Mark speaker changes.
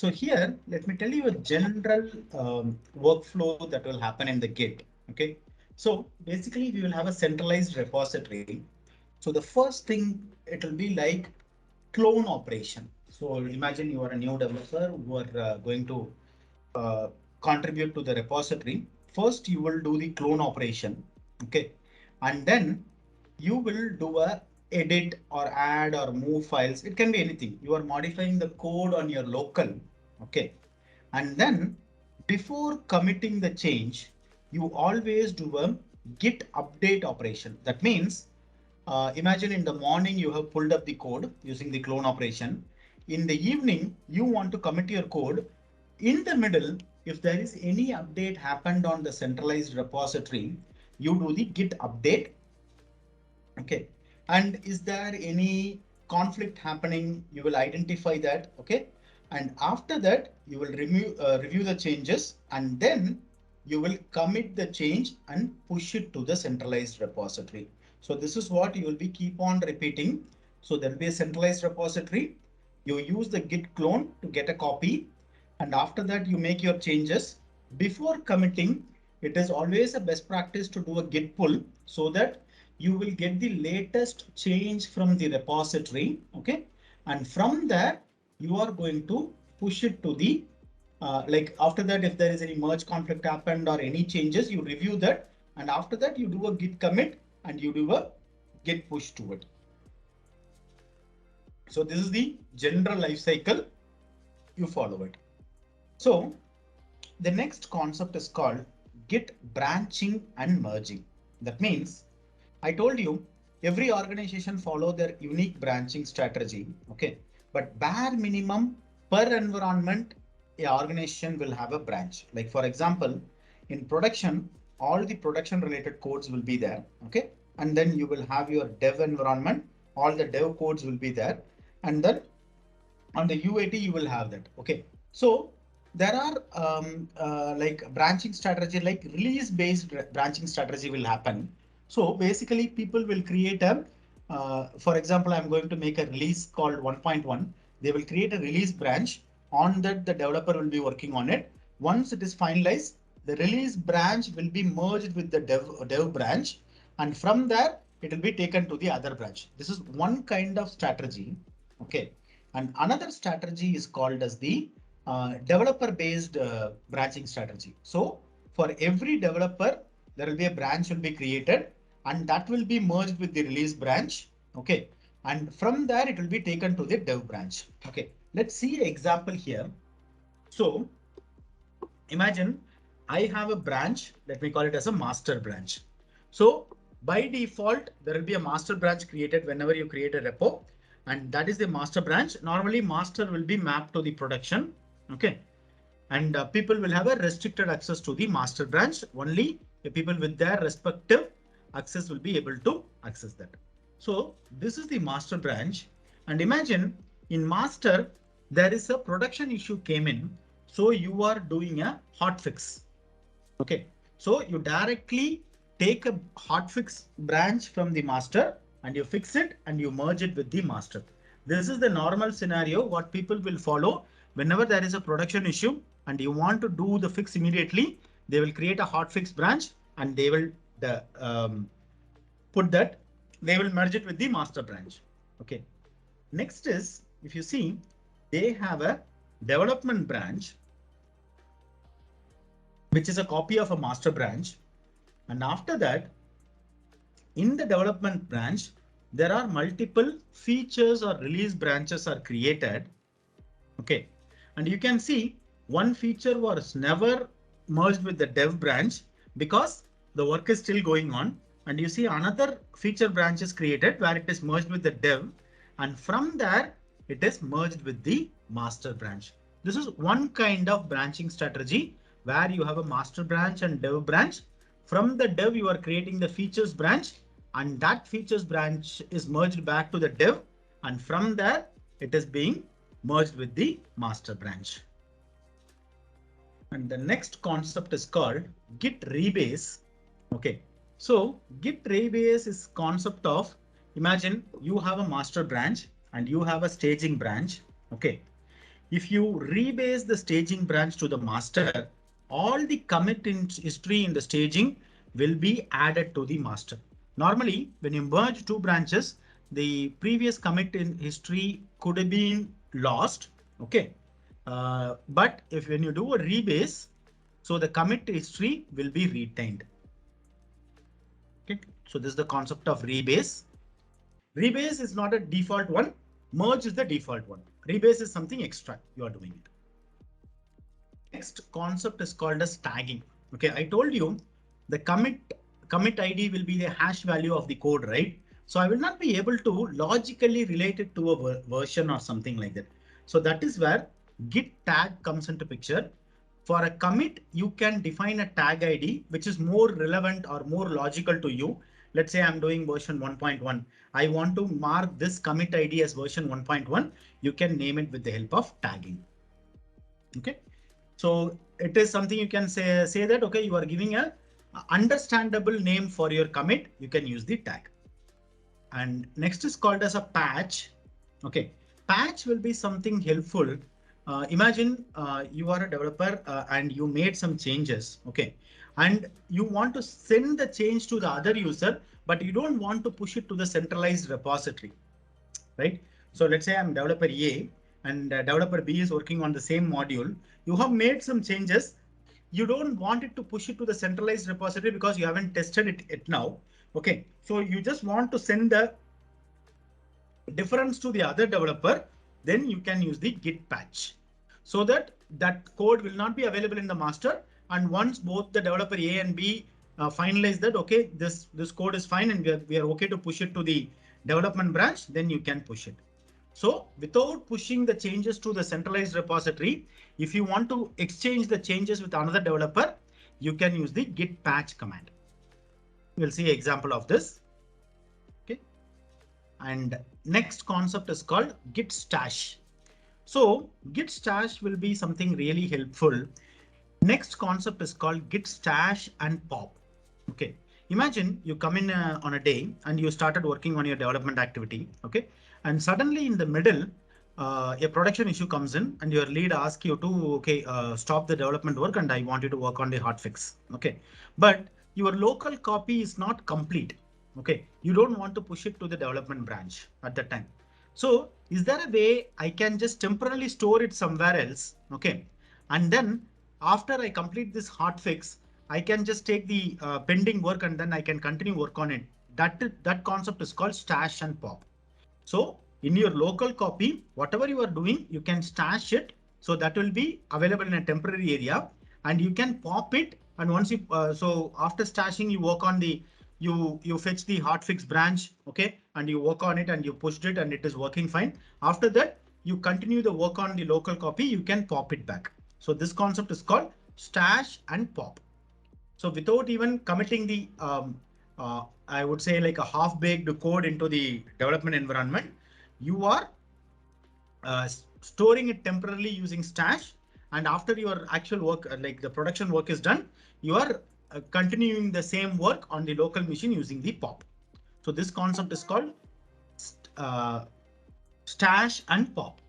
Speaker 1: So here, let me tell you a general workflow that will happen in the Git. Okay. So basically we will have a centralized repository. So the first thing it will be like clone operation. So imagine you are a new developer who are going to uh, contribute to the repository. First, you will do the clone operation. Okay. And then you will do a edit or add or move files. It can be anything. You are modifying the code on your local. Okay. And then before committing the change, you always do a git update operation. That means imagine in the morning you have pulled up the code using the clone operation. In the evening, you want to commit your code. In the middle, if there is any update happened on the centralized repository, you do the git update. Okay. And is there any conflict happening? You will identify that. Okay. And after that, you will review the changes, and then you will commit the change and push it to the centralized repository. So this is what you will be keep on repeating. So there will be a centralized repository. You use the git clone to get a copy. And after that, you make your changes. Before committing, it is always a best practice to do a git pull so that you will get the latest change from the repository. Okay. And from there, you are going to push it to the like after that, if there is any merge conflict happened or any changes, you review that. And after that, you do a git commit and you do a git push to it. So this is the general life cycle. You follow it. So the next concept is called git branching and merging. That means I told you every organization follow their unique branching strategy. Okay. But bare minimum per environment, a organization will have a branch. Like for example, in production, all the production related codes will be there. Okay. And then you will have your dev environment, all the dev codes will be there. And then on the UAT, you will have that. Okay. So there are like branching strategy, like release based branching strategy will happen. So basically people will create a, for example, I'm going to make a release called 1.1. They will create a release branch. On that, the developer will be working on it. Once it is finalized, the release branch will be merged with the dev branch. And from there, it will be taken to the other branch. This is one kind of strategy. Okay. And another strategy is called as the developer based branching strategy. So for every developer, there will be a branch will be created and that will be merged with the release branch. Okay. And from there, it will be taken to the dev branch. Okay. Let's see an example here. So imagine I have a branch. Let me call it as a master branch. So by default, there will be a master branch created whenever you create a repo. And that is the master branch. Normally master will be mapped to the production. Okay. And people will have a restricted access to the master branch. Only the people with their respective access will be able to access that. So this is the master branch. And imagine in master, there is a production issue came in. So you are doing a hotfix. Okay. So you directly take a hotfix branch from the master and you fix it and you merge it with the master. This is the normal scenario what people will follow whenever there is a production issue and you want to do the fix immediately. They will create a hotfix branch and they will put that, they will merge it with the master branch. Okay. Next is, if you see, they have a development branch, which is a copy of a master branch. And after that, in the development branch, there are multiple features or release branches are created. Okay. And you can see one feature was never merged with the dev branch because the work is still going on. And you see another feature branch is created where it is merged with the dev. And from there, it is merged with the master branch. This is one kind of branching strategy where you have a master branch and dev branch. From the dev, you are creating the features branch and that features branch is merged back to the dev. And from there, it is being merged with the master branch. And the next concept is called Git rebase. Okay. So Git rebase is concept of, imagine you have a master branch and you have a staging branch. Okay. if you rebase the staging branch to the master, all the commit in history in the staging will be added to the master. Normally, when you merge two branches, the previous commit in history could have been lost. Okay. But if when you do a rebase, so the commit history will be retained. Okay. So this is the concept of rebase. Rebase is not a default one. Merge is the default one. Rebase is something extra. You are doing it. Next concept is called as tagging. Okay, I told you the commit ID will be the hash value of the code, right? So I will not be able to logically relate it to a version or something like that. So that is where git tag comes into picture. For a commit, you can define a tag ID which is more relevant or more logical to you. Let's say I'm doing version 1.1. I want to mark this commit ID as version 1.1. You can name it with the help of tagging. Okay. So it is something you can say that, okay, you are giving a understandable name for your commit. You can use the tag. And next is called as a patch. Okay, patch will be something helpful. Imagine you are a developer and you made some changes. Okay, and you want to send the change to the other user, but you don't want to push it to the centralized repository, right? So let's say I'm developer A and developer B is working on the same module. You have made some changes. You don't want it to push it to the centralized repository because you haven't tested it yet now. Okay, so you just want to send the difference to the other developer. Then you can use the git patch so that that code will not be available in the master. And once both the developer A and B finalize that, okay, this code is fine and we are okay to push it to the development branch, then you can push it. So without pushing the changes to the centralized repository, if you want to exchange the changes with another developer, you can use the git patch command. We'll see an example of this. Okay. And next concept is called git stash. So git stash will be something really helpful. Next concept is called git stash and pop. Okay. Imagine you come in on a day and you started working on your development activity. Okay. And suddenly in the middle, a production issue comes in and your lead asks you to, okay, stop the development work and I want you to work on the hotfix. Okay. But your local copy is not complete. Okay. You don't want to push it to the development branch at that time. So is there a way I can just temporarily store it somewhere else? Okay. And then after I complete this hotfix, I can just take the pending work and then I can continue work on it. That concept is called stash and pop. So in your local copy, whatever you are doing, you can stash it. So that will be available in a temporary area and you can pop it. And once you, so after stashing, you work on the, you fetch the hotfix branch. Okay. And you work on it and you pushed it and it is working fine. After that, you continue the work on the local copy, you can pop it back. So this concept is called stash and pop. So without even committing the, I would say like a half-baked code into the development environment, you are storing it temporarily using stash. And after your actual work, like the production work is done, you are continuing the same work on the local machine using the pop. So this concept is called uh, stash and pop.